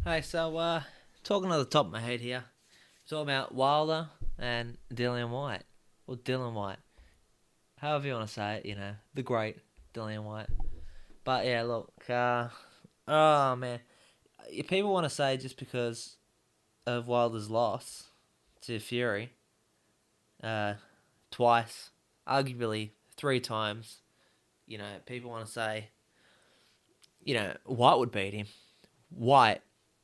Hey, talking to the top of my head here, talking about Wilder and Dillian White, or Dylan White, however you want to say it, the great Dillian White. But yeah, look, oh man, if people want to say just because of Wilder's loss to Fury, uh, twice, arguably three times, people want to say, White would beat him. White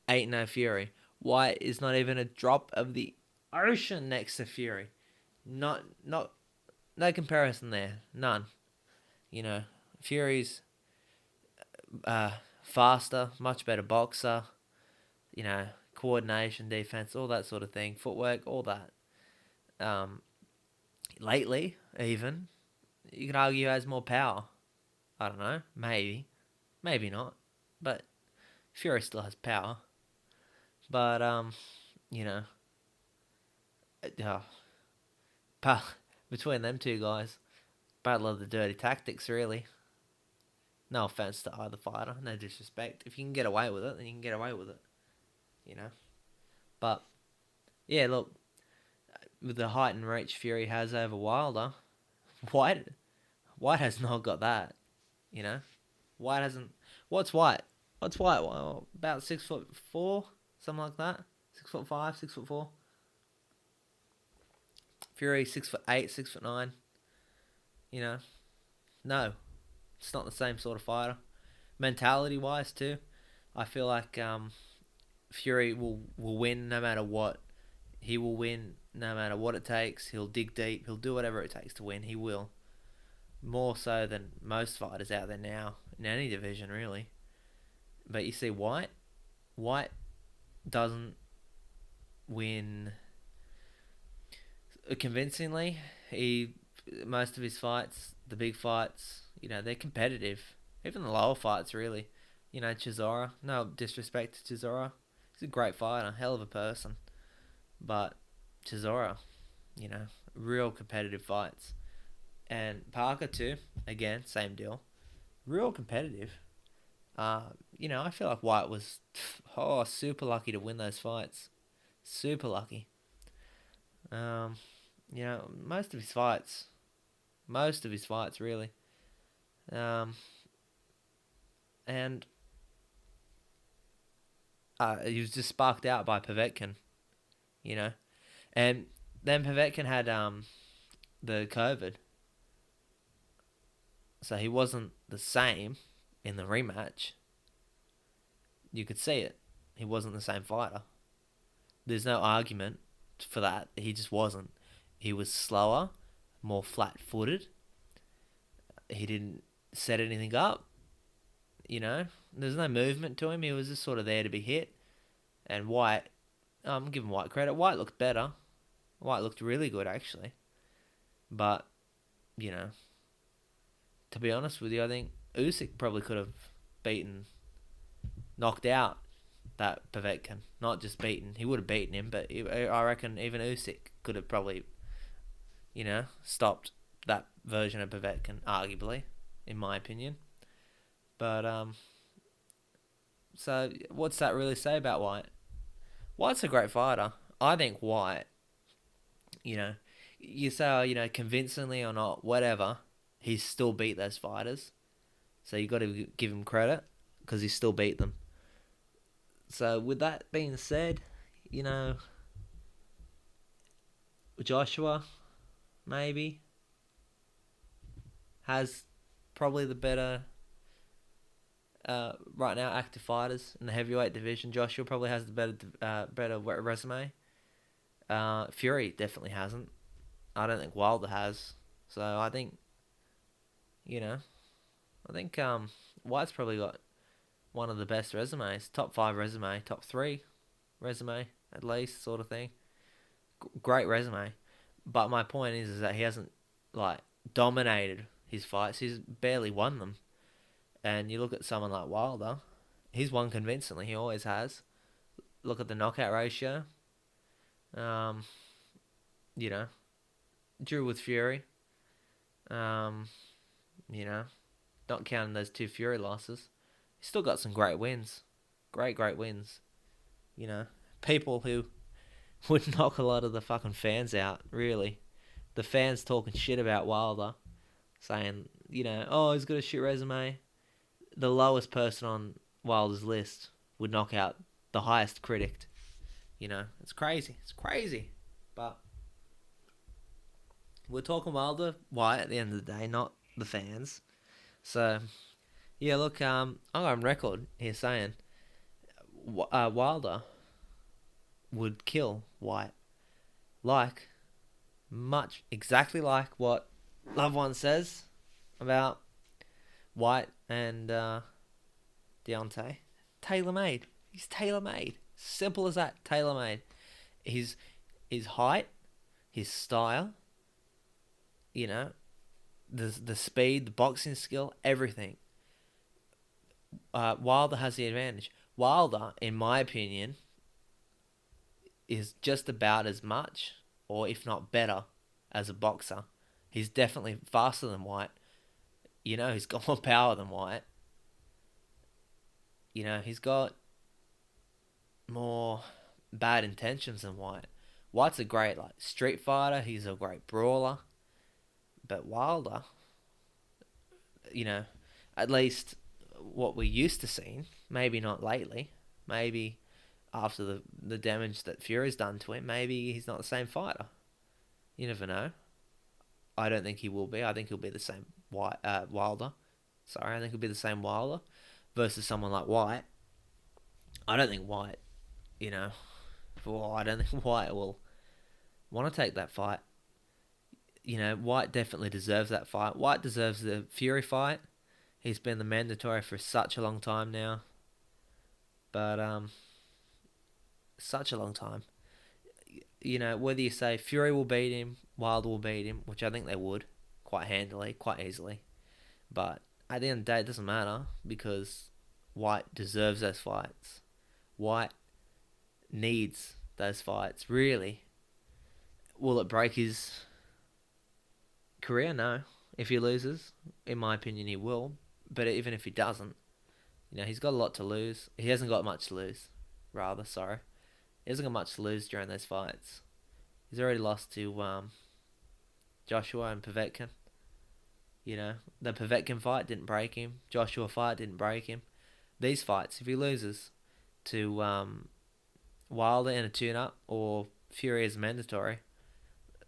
ain't no Fury. White is not even a drop of the ocean next to Fury. Not no comparison there. None. You know, Fury's faster, much better boxer. You know, coordination, defense, all that sort of thing, footwork, all that. Um, lately, even you could argue has more power. I don't know. Maybe not. But Fury still has power. But you know, uh, between them two guys, battle of the dirty tactics, really. No offense to either fighter, no disrespect. If you can get away with it, then you can get away with it, you know. But yeah, look, with the height and reach Fury has over Wilder, White White has not got that, you know. White hasn't. What's White? What's White? Well, about 6'4", something like that. 6'5", 6'4". Fury 6'8", 6'9". You know, no, it's not the same sort of fighter. Mentality wise too, I feel like Fury will win no matter what. He will win no matter what it takes. He'll dig deep. He'll do whatever it takes to win. He will. More so than most fighters out there now in any division, really. But you see, White doesn't win convincingly. He Most of his fights, the big fights, they're competitive. Even the lower fights, really. Chisora. No disrespect to Chisora. He's a great fighter, hell of a person. But Chisora, real competitive fights. And Parker too, again, same deal. Real competitive. I feel like White was super lucky to win those fights. Super lucky. Um, most of his fights really. Um, and he was just sparked out by Povetkin, you know. And then Povetkin had the COVID, so he wasn't the same in the rematch. You could see it. He wasn't the same fighter. There's no argument for that. He just wasn't. He was slower, more flat-footed. He didn't set anything up. There's no movement to him. He was just sort of there to be hit. And White, I'm giving White credit. White looked better. White looked really good actually. But you know, to be honest with you, I think Usyk probably could have beaten, knocked out that Povetkin. Not just beaten. He would have beaten him, but I reckon even Usyk could have probably, stopped that version of Povetkin, arguably, in my opinion. But so what's that really say about White? White's a great fighter. I think White, you know, you say, convincingly or not, whatever, he's still beat those fighters. So you got to give him credit because he still beat them. So with that being said, you know, Joshua maybe has probably the better right now active fighters in the heavyweight division. Joshua probably has the better resume. Fury definitely hasn't. I don't think Wilder has. So I think you know I think White's probably got one of the best resumes, top five resume, top three resume at least, sort of thing. Great resume. But my point is that he hasn't like dominated his fights. He's barely won them. And you look at someone like Wilder, he's won convincingly. He always has. Look at the knockout ratio. Um, you know, drew with Fury. Um, you know, not counting those two Fury losses. He's still got some great wins. Great wins. You know, people who would knock a lot of the fucking fans out. Really, the fans talking shit about Wilder, saying, oh, he's got a shit resume. The lowest person on Wilder's list would knock out the highest critic. It's crazy. It's crazy. But we're talking Wilder, Whyte at the end of the day, not the fans. So, yeah, look, I'm on record here saying Wilder would kill Whyte. Exactly like what Loved One says about Whyte and Deontay. Tailor-made. He's tailor-made. Simple as that. Tailor-made. His height, his style, the speed, the boxing skill, everything. Wilder has the advantage. Wilder, in my opinion, is just about as much, or if not better, as a boxer. He's definitely faster than Whyte. He's got more power than Whyte. He's got more bad intentions than Whyte. Whyte's a great street fighter. He's a great brawler. But Wilder, at least what we're used to seeing, maybe not lately, maybe after the damage that Fury's done to him, maybe he's not the same fighter. You never know. I don't think he will be. I think he'll be the same Wilder. Sorry, I think he'll be the same Wilder versus someone like Whyte. I don't think Whyte, I don't think Whyte will want to take that fight. Whyte definitely deserves that fight. Whyte deserves the Fury fight. He's been the mandatory for such a long time now. But, such a long time. Whether you say Fury will beat him, Wilder will beat him, which I think they would, quite handily, quite easily. But at the end of the day, it doesn't matter, because Whyte deserves those fights. Whyte needs those fights, really. Will it break his career? No. If he loses, in my opinion, he will. But even if he doesn't, he's got a lot to lose. He hasn't got much to lose, rather, sorry. He hasn't got much to lose during those fights. He's already lost to Joshua and Povetkin. The Povetkin fight didn't break him. Joshua fight didn't break him. These fights, if he loses to Wilder in a tune-up or Fury as mandatory,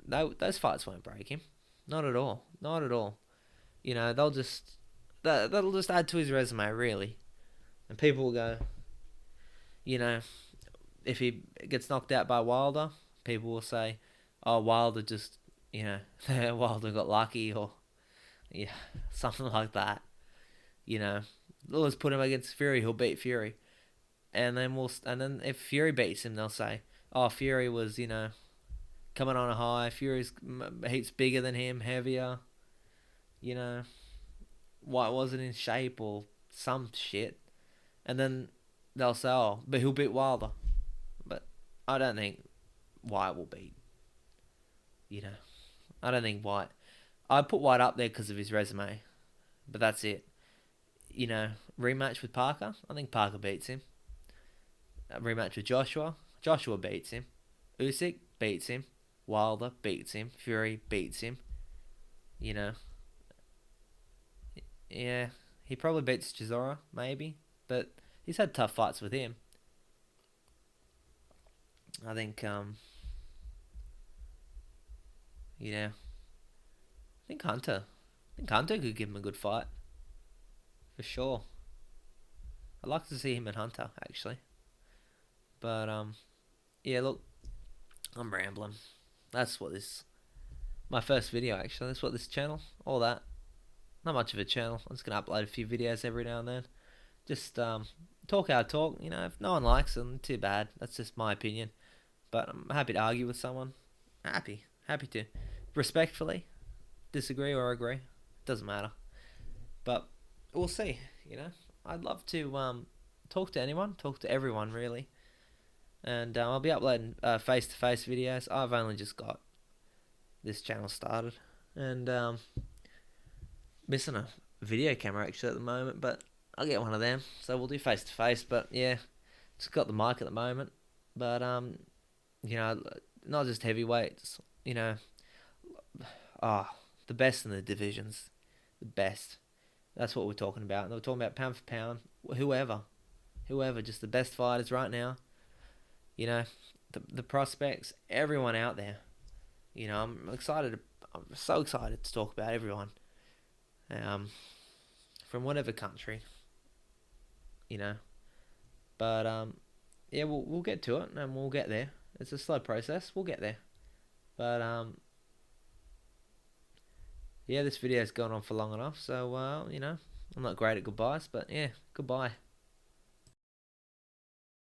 those fights won't break him. Not at all. Not at all. That'll just add to his resume, really. And people will go, if he gets knocked out by Wilder, people will say, oh, Wilder just, Wilder got lucky, or something like that. Let's put him against Fury, he'll beat Fury. And then if Fury beats him, they'll say, oh, Fury was, coming on a high, Fury's heaps bigger than him, heavier, Whyte wasn't in shape or some shit. And then they'll say, oh, but he'll beat Wilder. But I don't think Whyte will beat, I don't think Whyte. I put Whyte up there because of his resume, but that's it. Rematch with Parker, I think Parker beats him. A rematch with Joshua beats him. Usyk beats him. Wilder beats him. Fury beats him. Yeah, he probably beats Chisora, maybe, but he's had tough fights with him. I think, I think Hunter. Could give him a good fight. For sure. I'd like to see him and Hunter, actually. But, yeah, look, I'm rambling. That's what my first video, actually. That's what this channel, all that. Not much of a channel. I'm just going to upload a few videos every now and then. Just, talk our talk. If no one likes them, too bad. That's just my opinion. But I'm happy to argue with someone. Happy to. Respectfully. Disagree or agree. Doesn't matter. But we'll see, I'd love to talk to anyone, talk to everyone, really. And I'll be uploading face-to-face videos. I've only just got this channel started. And missing a video camera, actually, at the moment. But I'll get one of them. So we'll do face-to-face. But, yeah, just got the mic at the moment. But you know, not just heavyweights. You know, ah, the best in the divisions, the best. That's what we're talking about. And we're talking about pound for pound. Whoever, whoever, just the best fighters right now. You know, the prospects, everyone out there. You know, I'm excited. I'm so excited to talk about everyone. Um, from whatever country. You know, but yeah, we'll get to it and we'll get there. It's a slow process. We'll get there. But yeah, this video's gone on for long enough. So you know, I'm not great at goodbyes, but yeah, goodbye.